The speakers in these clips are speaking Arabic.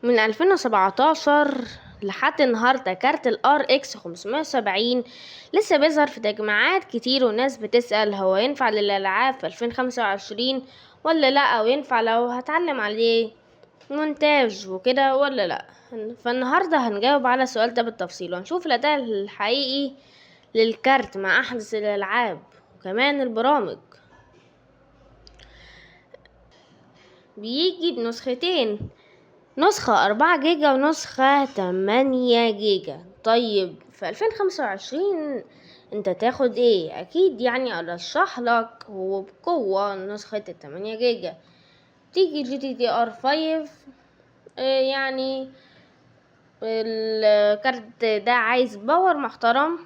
من 2017 لحد النهاردة كارت ال RX 570 لسه بيظهر في تجميعات كتير، والناس بتسأل هو ينفع للألعاب في 2025 ولا لأ، أو ينفع لو هتعلم عليه مونتاج وكده ولا لأ. فالنهاردة هنجاوب على السؤال ده بالتفصيل، وهنشوف الأداء الحقيقي للكارت مع أحدث الألعاب وكمان البرامج. بيجي بنسختين، نسخة 4 جيجا ونسخة 8 جيجا. طيب في 2025 انت تاخد ايه؟ اكيد يعني ارشح لك وبقوة نسخة 8 جيجا. تيجي GDDR5. يعني الكارت ده عايز باور محترم.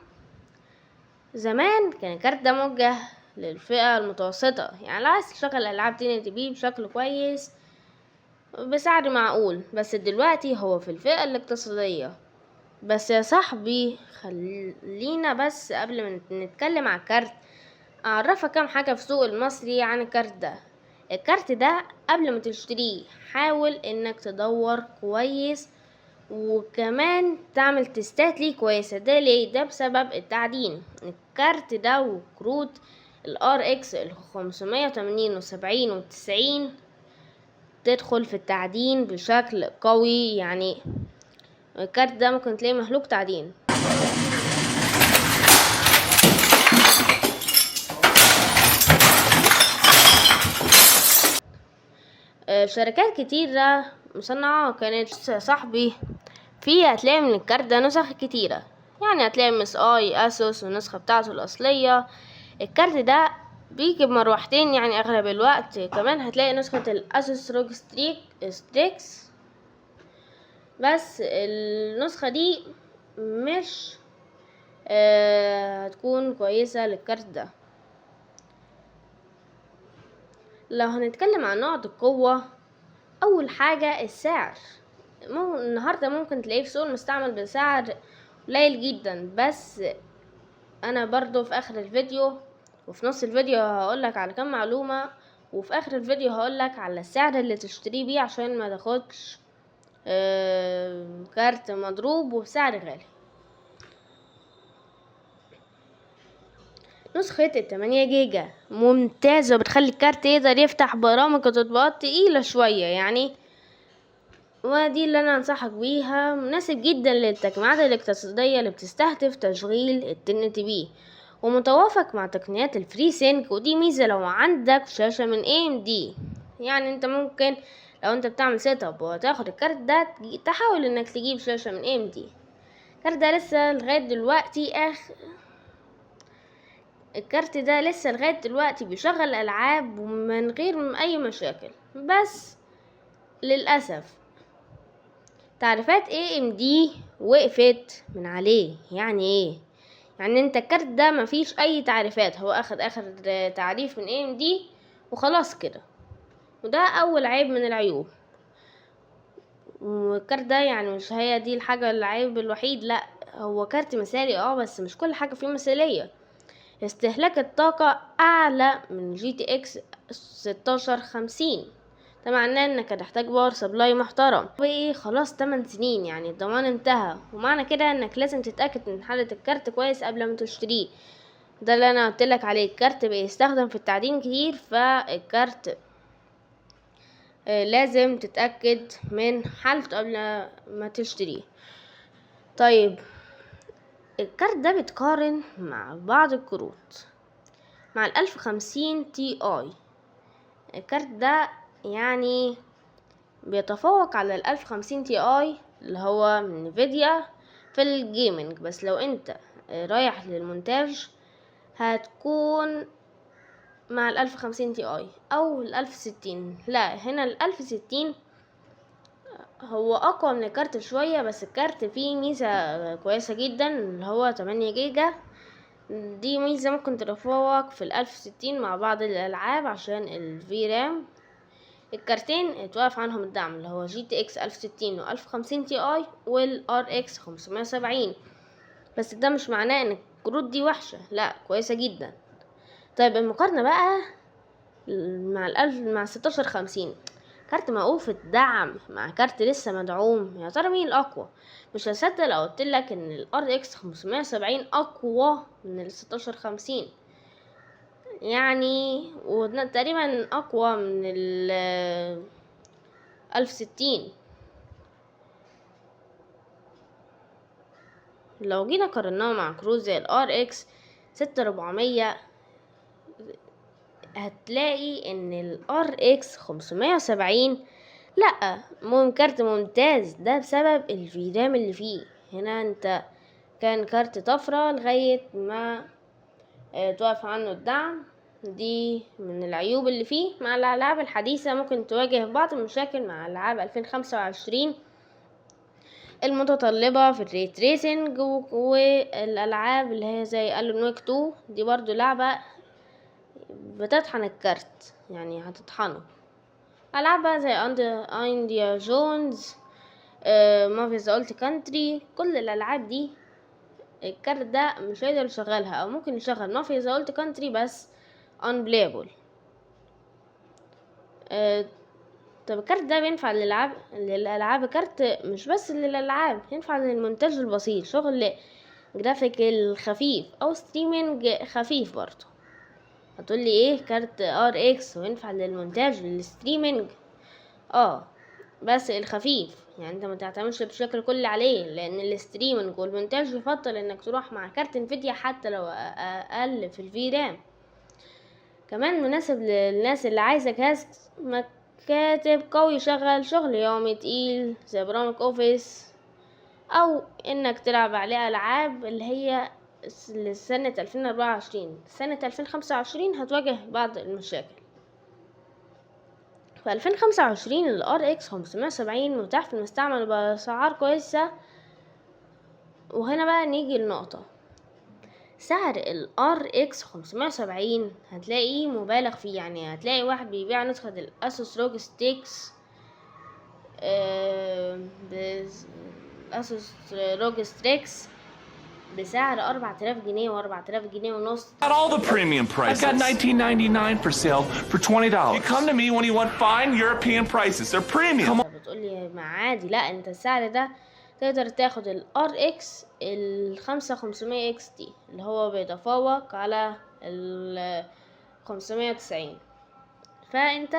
زمان كان الكارت ده موجه للفئة المتوسطة، يعني لو عايز تشغل العاب TNT بشكل كويس بسعر معقول، بس دلوقتي هو في الفئة الاقتصادية. بس يا صاحبي خلينا بس قبل ما نتكلم عن الكارت اعرفك كام حاجة في السوق المصري عن الكارت ده. الكارت ده قبل ما تشتريه حاول انك تدور كويس، وكمان تعمل تستات ليه كويسة. ده ليه؟ ده بسبب التعدين. الكارت ده وكروت ال RX 580 و70 و90 تدخل في التعدين بشكل قوي. يعني الكارت ده ممكن تلاقيه مهلوك تعدين. شركات كتيرة مصنعة كانت صاحبي فيه هتلاقي من الكارت ده نسخ كتيرة، يعني هتلاقي MSI اسوس والنسخة بتاعته الأصلية. الكارت ده بيجي بمروحتين يعني أغلب الوقت. كمان هتلاقي نسخة الأسوس روج ستريكس، بس النسخة دي مش هتكون كويسة للكارت ده. لو هنتكلم عن نقط القوة، أول حاجة السعر. النهاردة ممكن تلاقيه في سوق المستعمل بسعر قليل جدا، بس أنا برضو في آخر الفيديو وفي نص الفيديو هقولك على كام معلومة، وفي آخر الفيديو هقولك على السعر اللي تشتريه بيه عشان ما تاخدش كارت مضروب وبسعر غالي. نسخة 8 جيجا ممتازة، بتخلي الكارت يقدر يفتح برامج وتطبيقات تقيلة شوية يعني، ودي اللي انا انصحك بيها. مناسب جدا للتجميعات الاقتصادية اللي بتستهدف تشغيل الTNT، ومتوافق مع تقنيات الفري سينك، ودي ميزة لو عندك شاشة من AMD. يعني انت ممكن لو انت بتعمل سيت اب وتاخد الكارت ده تحاول انك تجيب شاشة من AMD. الكارت ده لسه لغاية دلوقتي الكارت ده لسه لغاية دلوقتي بيشغل الألعاب من غير أي مشاكل، بس للأسف تعريفات AMD وقفت من عليه. يعني ايه؟ يعني انت الكارت ده مفيش أي تعريفات، هو أخد آخر تعريف من AMD وخلاص كده، وده أول عيب من العيوب. والكارت ده يعني مش هي دي الحاجة العيب الوحيد، لأ، هو كارت مثالي بس مش كل حاجة فيه مثالية. استهلاك الطاقة أعلى من GTX 1650، ده معناه انك هتحتاج باور سبلاي محترم. وايه، خلاص 8 سنين يعني الضمان انتهى، ومعنى كده انك لازم تتأكد من حالة الكارت كويس قبل ما تشتريه. ده اللي انا قلتلك عليه. الكارت بيستخدم في التعدين كتير، فالكارت لازم تتأكد من حالته قبل ما تشتريه. طيب الكارت ده بتقارن مع بعض الكروت، مع ال1050 Ti. الكارت ده يعني بيتفوق على ال1050 Ti اللي هو من نفيديا في الجيمنج، بس لو انت رايح للمونتاج هتكون مع ال1050 Ti او ال1060. لا، هنا ال1060 هو اقوى من الكارت شوية، بس الكارت فيه ميزة كويسة جدا اللي هو 8 جيجا. دي ميزة ممكن تتفوق في ال1060 مع بعض الالعاب عشان الفي-رام. الكارتين اتوقف عنهم الدعم اللي هو GTX 1060 و 1050 Ti وال RX 570، بس ده مش معناه ان الكروت دي وحشة، لا، كويسة جدا. طيب المقارنة بقى مع 1650، كارت موقوف الدعم مع كارت لسه مدعوم، يا ترى مين الأقوى؟ مش هصدق لو قلتلك إن ال RX 570 أقوى من ال 1650 يعني، وتقريبا أقوى من ال 1060. لو جينا قارناه مع كروت زي ال RX 6400 هتلاقي ان ال RX 570 لأ كارت ممتاز، ده بسبب الفيرام اللي فيه. هنا انت كان كارت طفرة لغاية ما توقف عنه الدعم، دي من العيوب اللي فيه. مع الألعاب الحديثة ممكن تواجه بعض المشاكل مع ألعاب 2025 المتطلبة في الري تريسنج، والألعاب اللي هي زي ألون ويك 2 دي برضو لعبة بتطحن الكارت، يعني هتطحنه. ألعاب بقى زي انديا جونز، مافيا ذا اولت كانتري، كل الألعاب دي الكارت ده مش هيقدر يشغلها، أو ممكن يشغل مافيا ذا اولت كانتري بس unplayable. طب الكارت ده بينفع للألعاب، كارت مش بس للألعاب، ينفع للمونتاج البسيط، شغل جرافيك الخفيف أو ستريمينج خفيف برضه. هتقولي ايه كارت RX وينفع للمونتاج للستريمينج؟ بس الخفيف، يعني انت ما تعتمدش بشكل كلي عليه، لان الستريمينج والمونتاج يفضل انك تروح مع كارت انفيديا حتى لو اقل في الفي رام. كمان مناسب للناس اللي عايزة جهاز مكاتب قوي يشغل شغل يومي تقيل زي برامج اوفيس، او انك تلعب عليه العاب اللي هي لسنة 2024. سنة 2025 هتواجه بعض المشاكل. في 2025 ال RX 570 متاح في المستعمل بأسعار كويسة. وهنا بقى نيجي النقطة، سعر ال RX 570 هتلاقيه مبالغ فيه، يعني هتلاقي واحد بيبيع نسخة الأسوس روج ستيكس أسوس روج ستريكس بسعر 4000 جنيه و4000 جنيه ونص. Got all the premium prices. I've got 1999 for sale for $20. You come to me when you want fine European prices. They're premium. بتقولي ما عادي، لا انت السعر ده تقدر تاخد ال RX ال 5500 XT اللي هو بيتفوق على ال 590. فانت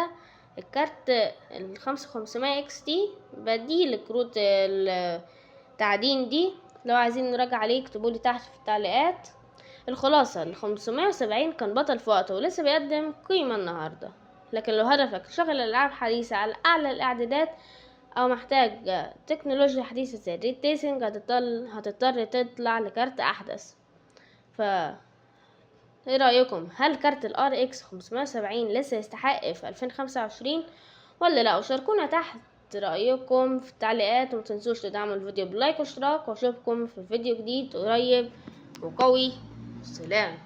الكارت ال 5500 XT بديل كروت التعدين دي. لو عايزين نراجع عليه اكتبولي تحت في التعليقات. الخلاصة ال 570 كان بطل في وقته ولسه بيقدم قيمة النهاردة، لكن لو هدفك تشغل ألعاب حديثة على أعلى الإعدادات أو محتاج تكنولوجيا حديثة زي الري تريسنج هتضطر تطلع لكارت أحدث. ايه رأيكم؟ هل كارت ال RX 570 لسه يستحق في 2025 ولا لا؟ وشاركونا تحت رأيكم في التعليقات، ومتنسوش تدعموا الفيديو بلايك واشتراك، واشوفكم في فيديو جديد قريب وقوي. سلام.